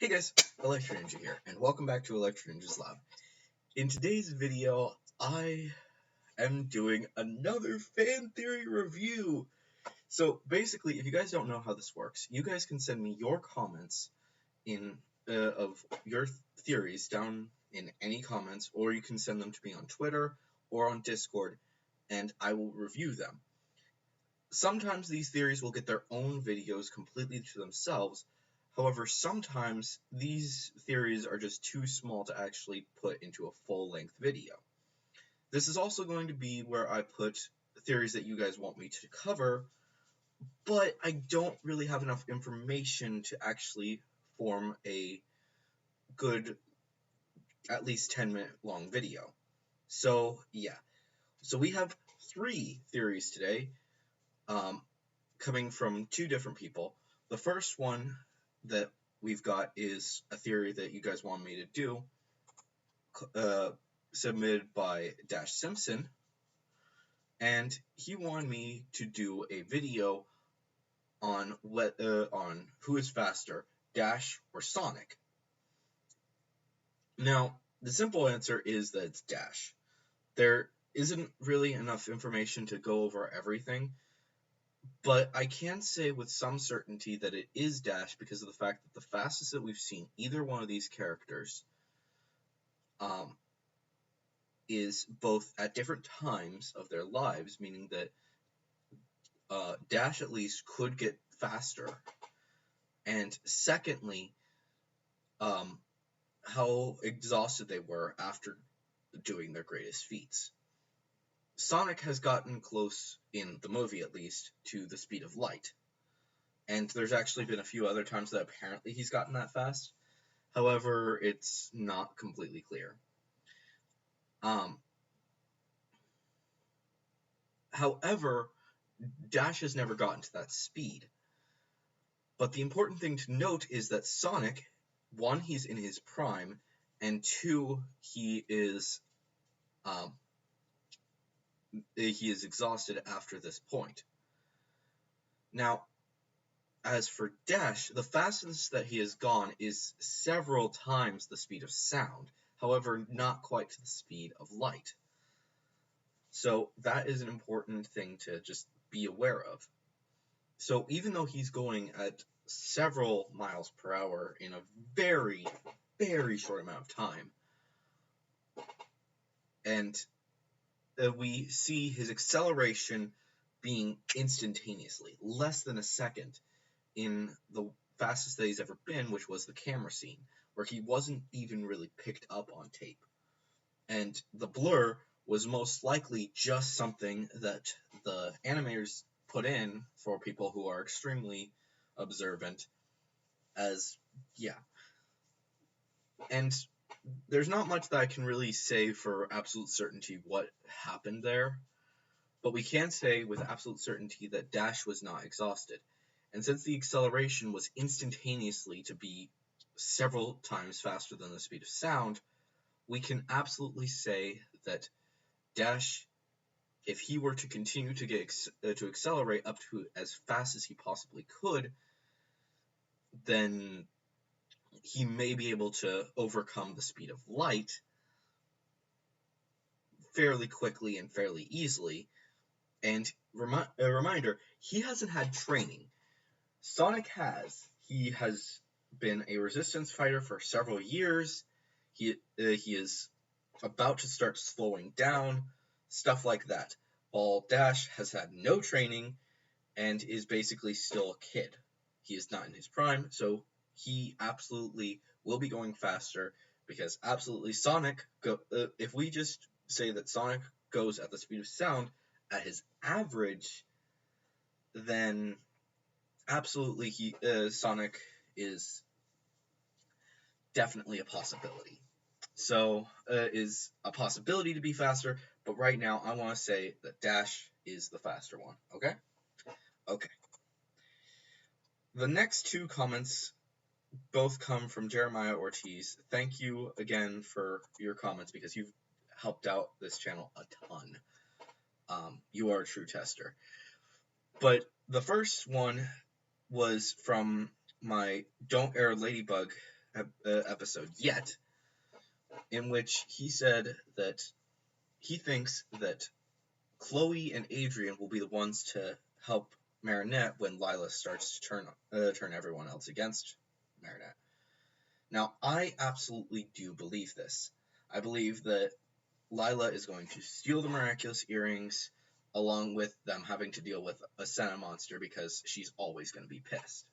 Hey guys, Electro Ninja here, and welcome back to Electro Ninja's Lab. In today's video, I am doing another fan theory review. So basically, if you guys don't know how this works, you guys can send me your comments of your theories down in any comments, or you can send them to me on Twitter or on Discord, and I will review them. Sometimes these theories will get their own videos completely to themselves. However, sometimes these theories are just too small to actually put into a full-length video. This is also going to be where I put theories that you guys want me to cover, but I don't really have enough information to actually form a good, at least 10-minute long video. So, yeah. So we have 3 theories today, coming from 2 different people. The first one that we've got is a theory that you guys want me to do, submitted by Dash Simpson, and he wanted me to do a video on who is faster, Dash or Sonic. Now, the simple answer is that it's Dash. There isn't really enough information to go over everything, but I can say with some certainty that it is Dash because of the fact that the fastest that we've seen either one of these characters is both at different times of their lives, meaning that Dash at least could get faster, and secondly, how exhausted they were after doing their greatest feats. Sonic has gotten close, in the movie at least, to the speed of light. And there's actually been a few other times that apparently he's gotten that fast. However, it's not completely clear. However, Dash has never gotten to that speed. But the important thing to note is that Sonic, 1, he's in his prime, and 2, he is exhausted after this point. Now, as for Dash, the fastest that he has gone is several times the speed of sound, however, not quite to the speed of light. So that is an important thing to just be aware of. So even though he's going at several miles per hour in a very, very short amount of time, and we see his acceleration being instantaneously, less than a second, in the fastest that he's ever been, which was the camera scene, where he wasn't even really picked up on tape. And the blur was most likely just something that the animators put in for people who are extremely observant, as, yeah. And there's not much that I can really say for absolute certainty what happened there, but we can say with absolute certainty that Dash was not exhausted. And since the acceleration was instantaneously to be several times faster than the speed of sound, we can absolutely say that Dash, if he were to continue to accelerate up to as fast as he possibly could, then he may be able to overcome the speed of light fairly quickly and fairly easily. And a reminder, he hasn't had training. Sonic has. He has been a resistance fighter for several years. He is about to start slowing down, stuff like that. While Dash has had no training and is basically still a kid. He is not in his prime, so he absolutely will be going faster, because absolutely Sonic, if we just say that Sonic goes at the speed of sound at his average, then absolutely Sonic is definitely a possibility. So is a possibility to be faster, but right now I want to say that Dash is the faster one, okay? Okay. The next 2 comments both come from Jeremiah Ortiz. Thank you again for your comments, because you've helped out this channel a ton. You are a true tester. But the first one was from my Don't Air Ladybug episode yet, in which he said that he thinks that Chloe and Adrian will be the ones to help Marionette when Lila starts to turn everyone else against Marionette. Now, I absolutely do believe this. I believe that Lila is going to steal the miraculous earrings, along with them having to deal with a Senna monster, because she's always going to be pissed.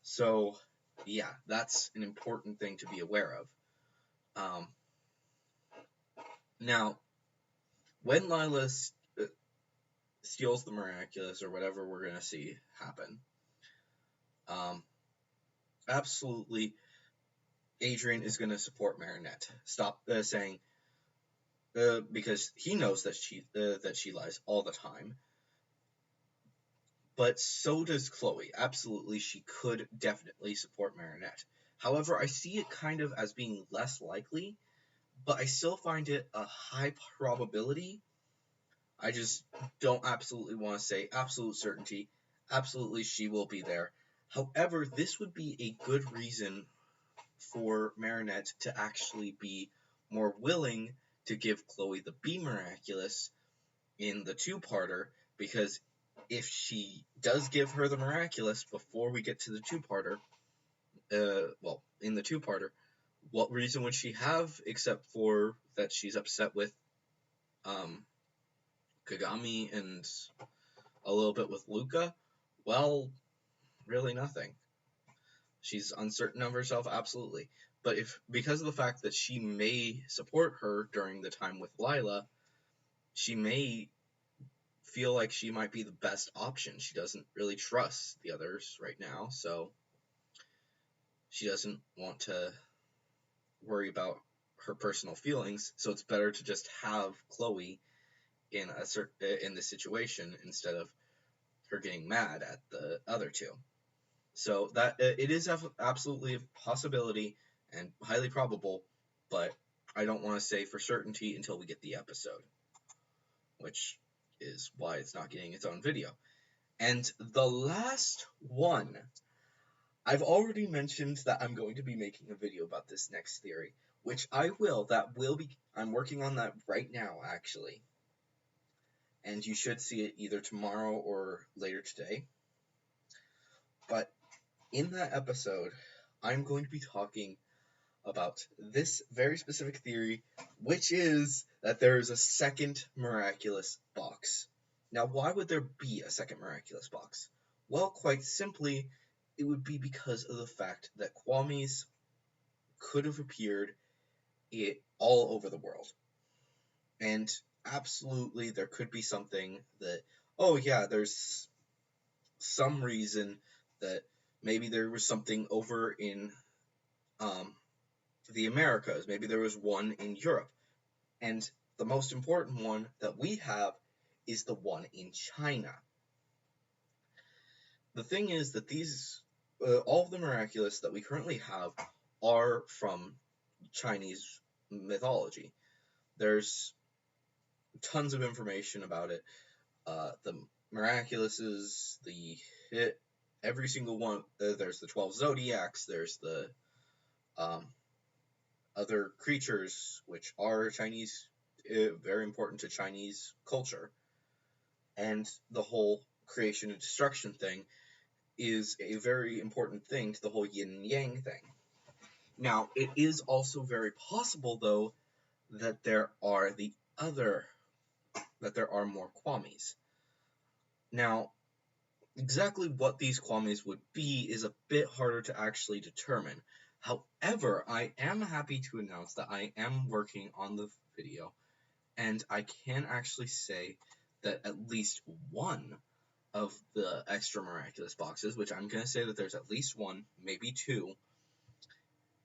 So, yeah, that's an important thing to be aware of. Now, when Lila steals the miraculous, or whatever we're going to see happen, absolutely, Adrian is going to support Marionette. Stop saying, because he knows that she lies all the time. But so does Chloe. Absolutely, she could definitely support Marionette. However, I see it kind of as being less likely, but I still find it a high probability. I just don't absolutely want to say absolute certainty. Absolutely, she will be there. However, this would be a good reason for Marionette to actually be more willing to give Chloe the Be Miraculous in the two-parter, because if she does give her the miraculous before we get to the two-parter, in the two-parter, what reason would she have except for that she's upset with Kagami and a little bit with Luca? Well, really nothing. She's uncertain of herself, absolutely. But because of the fact that she may support her during the time with Lila, she may feel like she might be the best option. She doesn't really trust the others right now, so she doesn't want to worry about her personal feelings, so it's better to just have Chloe in this situation instead of her getting mad at the other two. So that it is absolutely a possibility and highly probable, but I don't want to say for certainty until we get the episode, which is why it's not getting its own video. And the last one, I've already mentioned that I'm going to be making a video about this next theory, which I'm working on that right now, actually. And you should see it either tomorrow or later today. But in that episode, I'm going to be talking about this very specific theory, which is that there is a second miraculous box. Now, why would there be a second miraculous box? Well, quite simply, it would be because of the fact that Kwamis could have appeared all over the world. And absolutely, there could be something that, oh yeah, there's some reason that maybe there was something over in the Americas. Maybe there was one in Europe. And the most important one that we have is the one in China. The thing is that all of the miraculous that we currently have are from Chinese mythology. There's tons of information about it. The miraculouses, every single one. There's the 12 zodiacs. There's the other creatures, which are Chinese, very important to Chinese culture. And the whole creation and destruction thing is a very important thing to the whole yin and yang thing. Now, it is also very possible, though, that there are more Kwamis. Now, exactly what these Kwamis would be is a bit harder to actually determine. However, I am happy to announce that I am working on the video, and I can actually say that at least one of the extra miraculous boxes, which I'm going to say that there's at least one, maybe two.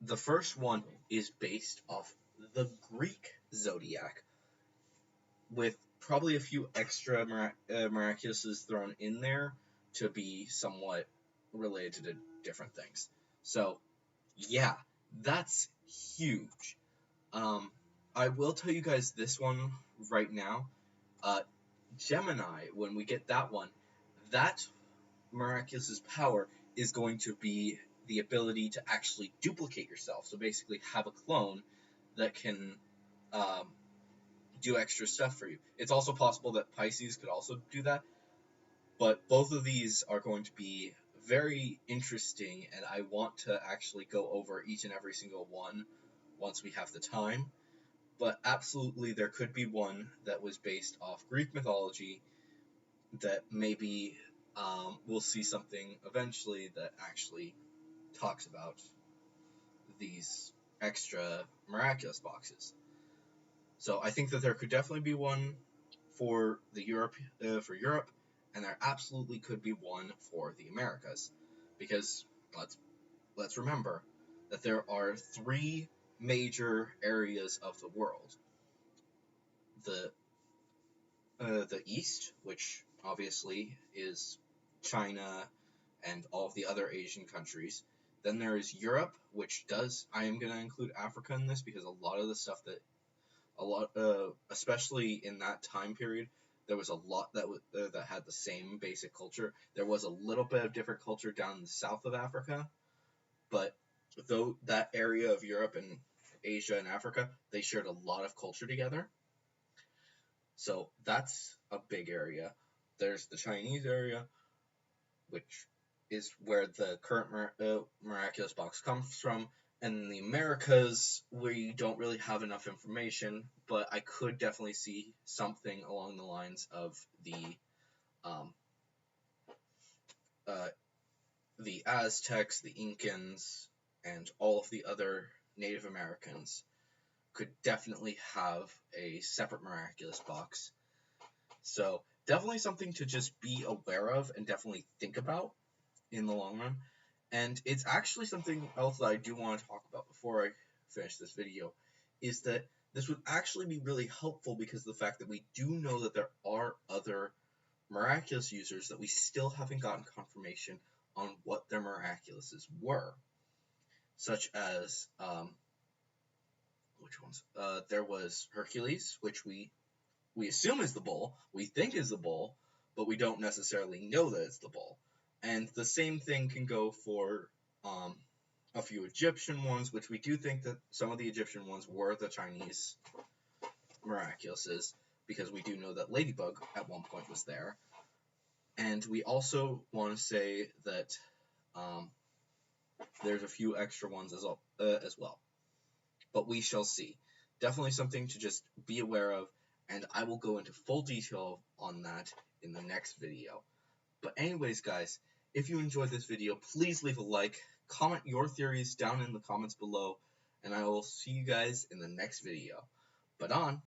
The first one is based off the Greek zodiac, with probably a few extra miraculouses thrown in there to be somewhat related to different things. So, yeah, that's huge. I will tell you guys this one right now. Gemini, when we get that one, that miraculous's power is going to be the ability to actually duplicate yourself. So basically have a clone that can do extra stuff for you. It's also possible that Pisces could also do that, but both of these are going to be very interesting, and I want to actually go over each and every single one once we have the time. But absolutely, there could be one that was based off Greek mythology that maybe we'll see something eventually that actually talks about these extra miraculous boxes. So I think that there could definitely be one for Europe, and there absolutely could be one for the Americas, because let's remember that there are three major areas of the world: the East, which obviously is China and all of the other Asian countries. Then there is Europe, which I am going to include Africa in this because a lot of the stuff especially in that time period, there was a lot that had the same basic culture. There was a little bit of different culture down in the south of Africa, but though that area of Europe and Asia and Africa, they shared a lot of culture together. So that's a big area. There's the Chinese area, which is where the current miraculous box comes from. And in the Americas, we don't really have enough information, but I could definitely see something along the lines of the Aztecs, the Incans, and all of the other Native Americans could definitely have a separate miraculous box. So definitely something to just be aware of and definitely think about in the long run. And it's actually something else that I do want to talk about before I finish this video, is that this would actually be really helpful because of the fact that we do know that there are other miraculous users that we still haven't gotten confirmation on what their miraculouses were. Such as, which ones? There was Hercules, which we assume is the bull, we think is the bull, but we don't necessarily know that it's the bull. And the same thing can go for a few Egyptian ones, which we do think that some of the Egyptian ones were the Chinese miraculouses, because we do know that Ladybug at one point was there. And we also want to say that there's a few extra ones as well. But we shall see. Definitely something to just be aware of, and I will go into full detail on that in the next video. But anyways, guys, if you enjoyed this video, please leave a like, comment your theories down in the comments below, and I will see you guys in the next video. But on.